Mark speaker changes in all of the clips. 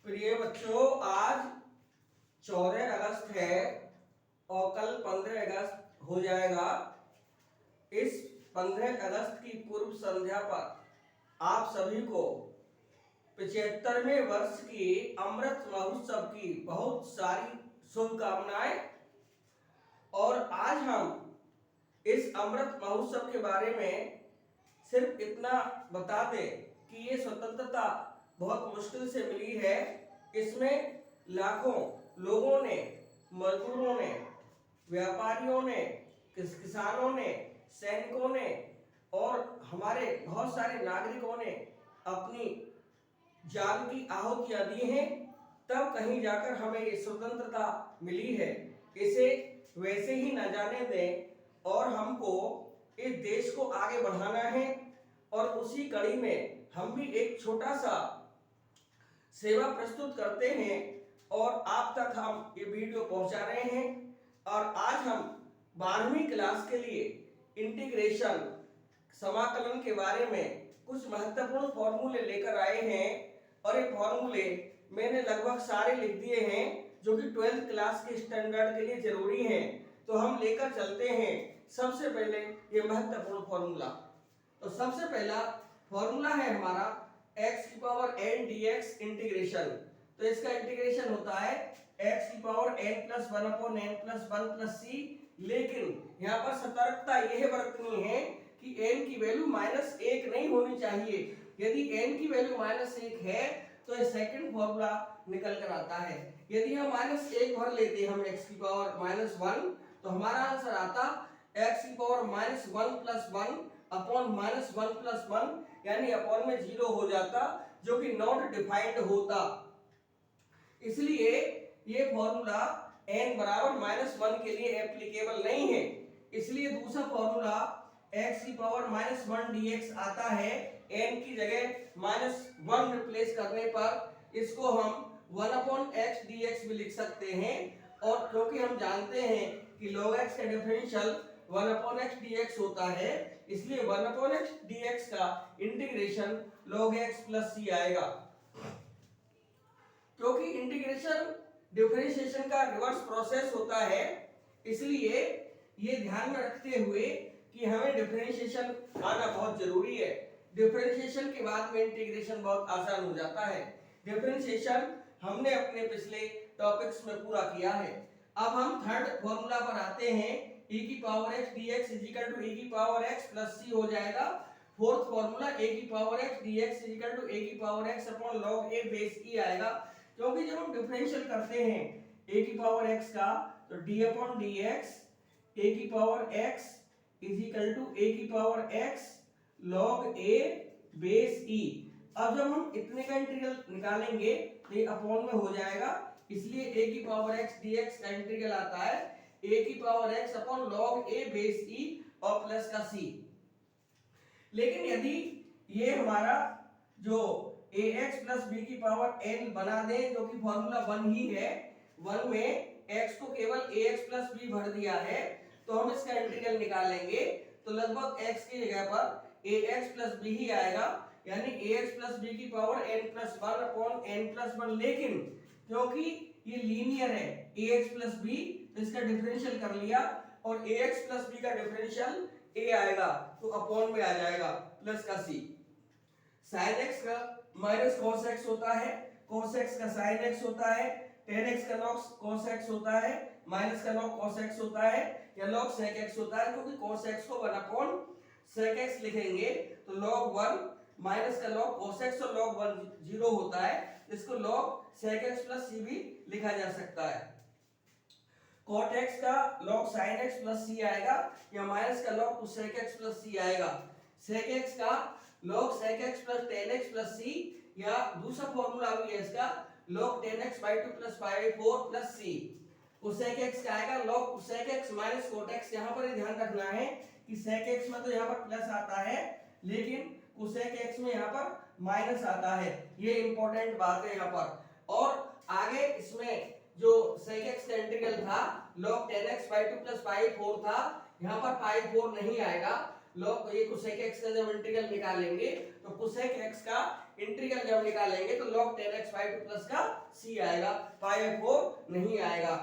Speaker 1: प्रिय बच्चों, आज 14 अगस्त है और कल 15 अगस्त हो जाएगा। इस 15 अगस्त की पूर्व संध्या पर आप सभी को 75वें वर्ष की अमृत महोत्सव की बहुत सारी शुभकामनाएं। और आज हम इस अमृत महोत्सव के बारे में सिर्फ इतना बता दें कि ये स्वतंत्रता बहुत मुश्किल से मिली है। इसमें लाखों लोगों ने, मजदूरों ने, व्यापारियों ने, किसानों ने, सैनिकों ने और हमारे बहुत सारे नागरिकों ने अपनी जान की आहुतियां दी हैं, तब कहीं जाकर हमें ये स्वतंत्रता मिली है। इसे वैसे ही न जाने दें और हमको इस देश को आगे बढ़ाना है। और उसी कड़ी में हम भी एक छोटा सा सेवा प्रस्तुत करते हैं और आप तक हम ये वीडियो पहुंचा रहे हैं। और आज हम 12वीं क्लास के लिए इंटीग्रेशन, समाकलन के बारे में कुछ महत्वपूर्ण फॉर्मूले लेकर आए हैं। और ये फॉर्मूले मैंने लगभग सारे लिख दिए हैं जो कि 12th क्लास के स्टैंडर्ड के लिए जरूरी हैं। तो हम लेकर चलते हैं सबसे पहले ये महत्वपूर्ण फॉर्मूला। तो सबसे पहला फॉर्मूला है हमारा x की पावर n dx इंटीग्रेशन। तो इसका इंटीग्रेशन होता है x की power n plus 1 upon n plus 1 plus c। लेकिन यहाँ पर सतर्कता यह बरतनी है कि n की वैल्यू -1 नहीं होनी चाहिए। यदि n की वैल्यू -1 है तो ये सेकंड फॉर्मूला निकल कर आता है। यदि हम -1 भर लेते हैं हम x की पावर -1 तो हमारा आंसर आता x की पावर -1 प्लस 1 अपॉन -1 प्लस 1, यानी अपॉन में 0 हो जाता, जो कि नॉट डिफाइंड होता। इसलिए ये फॉर्मूला n बराबर -1 के लिए एप्लीकेबल नहीं है। इसलिए दूसरा फॉर्मूला x की पावर -1 dx आता है। n की जगह -1 रिप्लेस करने पर इसको हम 1 अपॉन x dx भी लिख सकते हैं। और क्योंकि हम जानते हैं कि log x का डिफरेंशियल 1 अपॉन x dx होता है, इसलिए 1 अपॉन x dx का integration log x plus c आएगा। क्योंकि इंटीग्रेशन डिफरेंशिएशन का रिवर्स प्रोसेस होता है, इसलिए ये ध्यान में रखते हुए कि हमें डिफरेंशिएशन आना बहुत जरूरी है। डिफरेंशिएशन के बाद में इंटीग्रेशन बहुत आसान हो जाता है। डिफरेंशिएशन हमने अपने पिछले टॉपिक्स में पूरा किया है। अब हम थर्ड फॉर्मूला पर आते हैं। e की power x dx is equal to e की पावर x प्लस c हो जाएगा। फोर्थ फॉर्मूला a की power x dx is equal to a की power x upon log a base e आएगा। क्योंकि जब हम डिफरेंशियल करते हैं a की पावर x का तो d अपॉन dx a की power x is equal to a की power x log a base e। अब जब हम इतने का इंटीग्रल निकालेंगे तो ये अपॉन में हो जाएगा, इसलिए a की पावर x dx का इंटीग्रल आता है a की power x upon log a base e और प्लस का c। लेकिन यदि ये हमारा जो ax प्लस b की पावर n बना दें, जो कि फॉर्मूला 1 ही है, 1 में x को केवल ax प्लस b भर दिया है, तो हम इसका इंटीग्रल निकालेंगे तो लगभग x की जगह पर ax प्लस b ही आएगा, यानी ax प्लस b की power n plus 1 upon n plus 1। लेकिन क्योंकि ये लीनियर है ax प्लस b, तो इसका डिफरेंशियल कर लिया और ax प्लस b का डिफरेंशियल a आएगा तो अपॉन में आ जाएगा प्लस का c। sin x का माइनस cos x होता है, cos x का sin x होता है, tan x का log cos x होता है, माइनस का log cos x होता है या log sec x होता है। क्योंकि cos x को 1 अपॉन sec x लिखेंगे तो log 1 माइनस का log cos x और log 1 0 होता है, इसको log sec x plus c भी लिखा जा सकता है। cot x का log sin x plus c आएगा या माइनस का log sec x plus c आएगा। sec x का log sec x plus tan x plus c, या दूसरा फॉर्मूला भी है इसका log tan x by 2 plus pi by 4 plus c। cosec x का आएगा log cosec x minus cot x। यहाँ पर ध्यान रखना है कि sec x में तो यहाँ पर प्लस आता है, लेकिन cosec x में यहाँ पर माइनस आता है। ये इंपॉर्टेंट बात है यहाँ पर। और आगे इसमें जो sec x का इंटीग्रल था log tan x by 2 plus pi 4 था, यहाँ पर pi 4 नहीं आएगा। log ये cosec x का जब इंटीग्रल निकालेंगे तो cosec x का इंटीग्रल जब हम निकालेंगे तो log 10x बाई 2 प्लस का c आएगा, पाई 4 नहीं आएगा।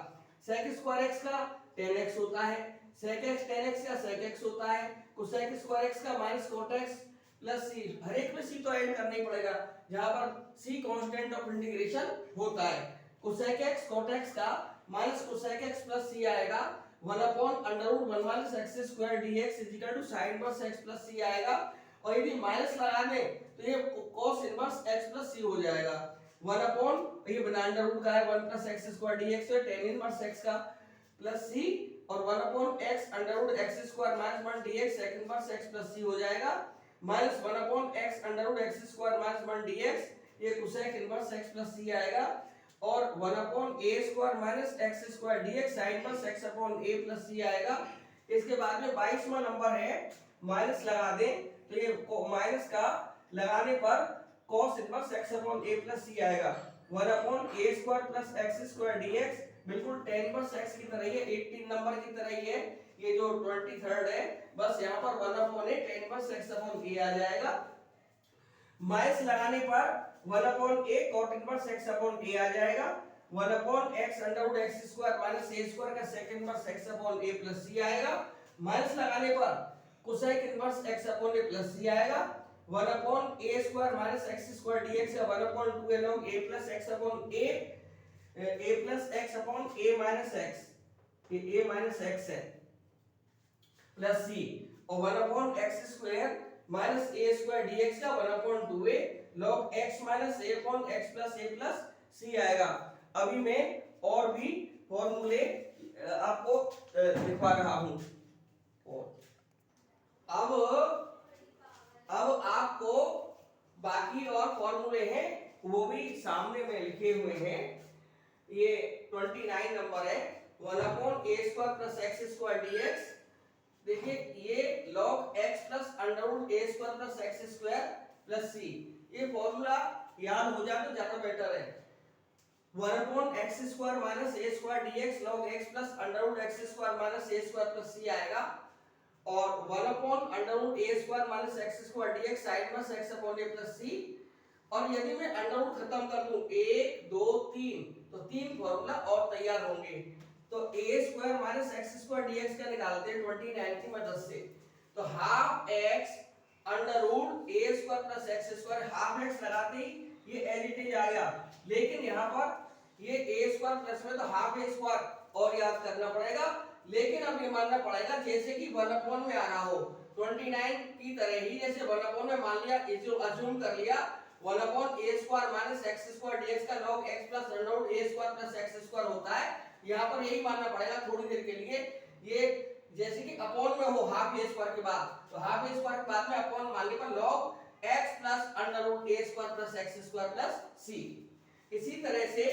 Speaker 1: sec स्क्वायर x का 10x होता है, sec x 10x का sec x होता है, cosec स्क्वायर x का minus cot x plus c, हर एक में c तो ऐड करना ही पड़ेगा, जहां पर c कांस्टेंट ऑफ इंटीग्रेशन होता है। cosec x cot x का minus cosec x plus c आएगा, 1 upon under root 1 minus x square dx is equal to sin inverse x plus c आएगा, और यदि माइनस लगा दें तो ये cos inverse x plus c हो जाएगा। 1 अपॉन ये बना अंडर रूट का है 1 प्लस x स्क्वायर dx है tan इनवर्स x का प्लस c, और 1 upon x under root x square minus 1 dx sec inverse x plus c हो जाएगा, minus 1 upon x under root x square minus 1 dx, ये cosec inverse x plus c आएगा, और 1 upon a square minus x square dx sin inverse x upon a plus c आएगा। इसके बाद में 22वां number है, माइनस लगा दें तो ये माइनस का लगाने पर cos inverse x upon a plus c आएगा, 1 upon a square plus x square dx बिल्कुल tan इनवर्स x की तरह ही है, 18 नंबर की तरह ही है, ये जो 23rd है बस यहाँ पर 1 upon a tan inverse x upon a आ जाएगा। माइनस लगाने पर 1 upon a cot inverse x upon a आ जाएगा, 1 upon x under root x square minus a square का sec inverse x upon a plus c आएगा, minus लगाने पर cosec inverse x upon a plus c आएगा, 1 upon a square minus x square dx है 1 upon 2 log a plus x upon a plus x upon a minus x, ये a minus x है plus c, और 1 upon x square minus a square dx का 1 upon 2a log x minus a upon x plus a plus c आएगा। अभी मैं और भी फॉर्मूले आपको दिखा रहा हूं, और अब आपको बाकी और फॉर्मूले हैं वो भी सामने में लिखे हुए हैं। ये 29 नंबर है, 1 upon a square plus x square dx, देखिए ये log x plus under root a square plus x square plus c, ये फॉर्मूला याद हो जाए तो ज्यादा बेटर है। 1 upon x square minus a square dx log x plus under root x square minus a square plus c आएगा, और 1 upon under root a square minus x square dx sin inverse x upon a plus c, और यदि मैं under root खत्म कर दूं 1 2 3 तो 3 formula और तैयार होंगे। तो a square minus x square dx का निकालते हैं 29 की मदद से, तो half x under root a square plus x square, half x लगाते ही ये एज इट इज आ गया, लेकिन यहाँ पर ये a स्क्वायर प्लस में तो हाफ a स्क्वायर और याद करना पड़ेगा, लेकिन अब ये मानना पड़ेगा जैसे कि 1 अपॉन में आ रहा हो 29 की तरह ही, जैसे 1 अपॉन में मान लिया, अज्यूम कर लिया 1 upon a square minus x square dx का log x plus under root a square plus x square होता है, यहाँ पर यही मानना पड़ेगा थोड़ी देर के लिए, ये जैसे कि अपॉन में हो हाफ a स्क्वायर के बाद, तो हाफ a स्क्वायर के बाद में अपॉन मानने पर log x plus under root a square plus x square plus c। इसी तरह से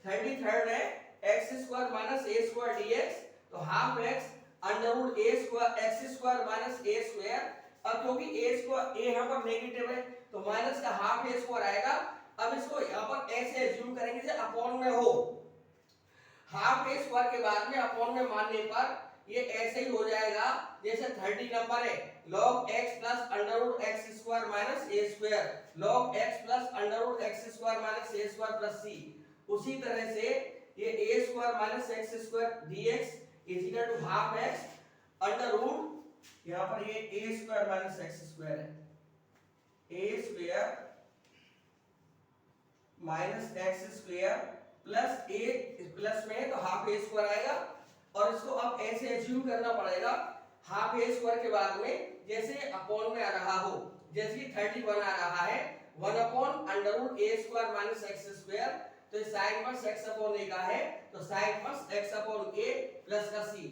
Speaker 1: 33rd है, x square minus a square dx, तो half x under root a square x square minus a square, अब क्योंकि a square a यहाँ पर negative है तो माइनस का हाफ a स्क्वायर आएगा। अब इसको यहाँ पर ऐसे एज्यूम करेंगे जैसे अपॉन में हो, हाफ a स्क्वायर के बाद में अपॉन में मानने पर ये ऐसे ही हो जाएगा जैसे 30 नंबर है, log x plus under root x square minus a square log x plus under root x square minus a square plus c। उसी तरह से ये a square minus x square dx is equal to half x under root, यहाँ पर ये a square minus x square है, a square minus x square plus a plus में तो हाफ a स्क्वायर आएगा, और इसको अब ऐसे एज्यूम करना पड़ेगा हाफ a स्क्वायर के बाद में जैसे अपॉन में आ रहा हो, जैसे 31 आ रहा है 1 upon under root a square minus x square, तो sin inverse x upon a का है तो sin inverse x upon a plus का c।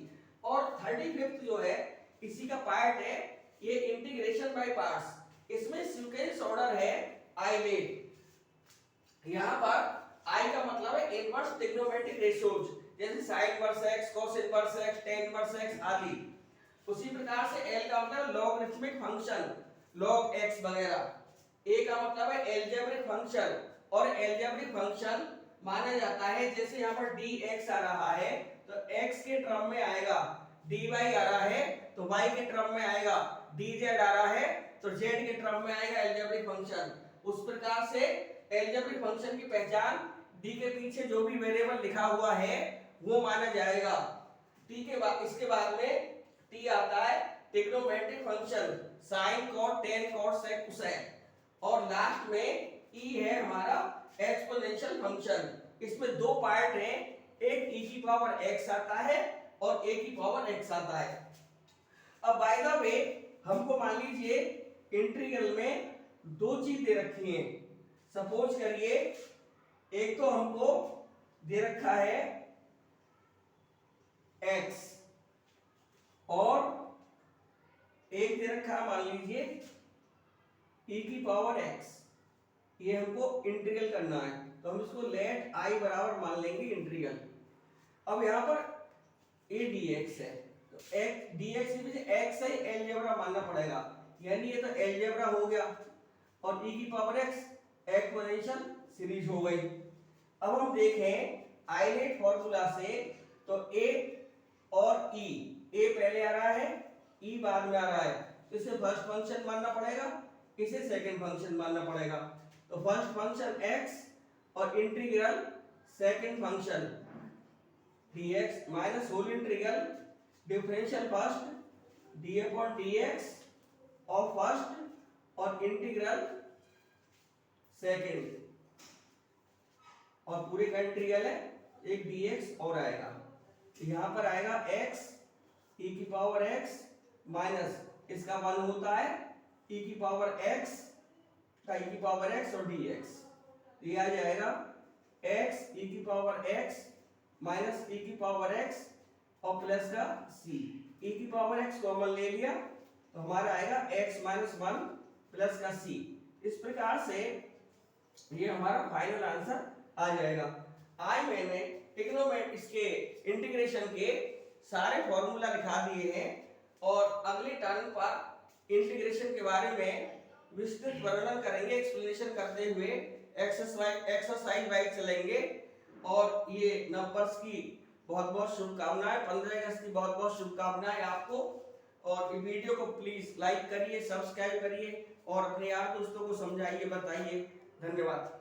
Speaker 1: और 35th जो है इसी का पार्ट है, ये इंटीग्रेशन बाय पार्ट्स, इसमें सीक्वेंस ऑर्डर है आइलेट। यहाँ पर I का मतलब है इनवर्स ट्रिग्नोमेट्रिक रेशियोज, जैसे sin inverse x, cos inverse x, tan inverse x आदि। उसी प्रकार से L का मतलब लॉगरिथमिक फंक्शन, log x वगैरह। A का मतलब है एल्जेब्रिक फंक्शन, और एल्जेब्रिक फंक्शन माना जाता है जैसे यहाँ पर dx आ रहा है तो x के टर्म में आएगा, dy आ रहा है तो y के टर्म में आएगा, dz आ रहा है तो z के टर्म में आएगा एल्जेब्रिक फंक्शन। उस प्रकार से एलजेब्रिक फंक्शन की पहचान डी के पीछे जो भी वेरिएबल लिखा हुआ है वो माना जाएगा। टी के बाद इसके बाद में टी आता है trigonometric function sine cot tan cot sec cosec और लास्ट में ई है हमारा एक्सपोनेंशियल फंक्शन। इसमें दो पार्ट हैं, एक e की पावर x आता है और a की पावर x आता है। अब बाय द वे हमको मान लीजिए इंटीग्रल में दो चीज दे रखी हैं। सपोज करिए एक तो हमको दे रखा है x और एक दे रखा है मान लीजिए e की पावर x। ये हमको इंटीग्रल करना है तो हम इसको लेट i बराबर मान लेंगे इंटीग्रल। अब यहाँ पर a dx है तो x dx के पीछे x से एलजेब्रा मानना पड़ेगा, यानी ये तो एलजेब्रा हो गया और e की पावर x एक्सपोनेंशियल सीरीज हो गई। अब हम देखें आइलेट फॉर्मूला से तो a और e, a पहले आ रहा है e बाद में आ रहा है तो इसे फर्स्ट फंक्शन मानना पड़ेगा, इसे सेकंड फंक्शन मानना पड़ेगा। तो फर्स्ट फंक्शन x और integral second function dx minus whole integral differential first d upon dx और फर्स्ट और इंटीग्रल सेकंड और पूरे का इंटीग्रल है एक dx और आएगा। यहाँ पर आएगा x e की पावर x माइनस इसका मान होता है e की पावर x का e की पावर x और dx। ये आ जाएगा x e की पावर x माइनस e की पावर x और प्लस का c। e की पावर x कॉमन ले लिया तो हमारा आएगा x माइनस 1 प्लस का c। इस प्रकार से ये हमारा फाइनल आंसर आ जाएगा। आज मैंने ट्रिग्नोमेट्री इसके इंटीग्रेशन के सारे फॉर्मूला लिखा दिए हैं और अगले टर्न पर इंटीग्रेशन के बारे में विस्तृत वर्णन करेंगे, एक्सप्लेनेशन करते हुए एक्सरसाइज वाइज चलेंगे। और ये नंबर्स की बहुत बहुत शुभकामनाएं, 15 अगस्त की बहुत बहुत शुभकामनाएं आपको। और इस वीडियो को प्लीज लाइक करिए, सब्सक्राइब करिए और अपने यार दोस्तों को समझाइए, बताइए। धन्यवाद।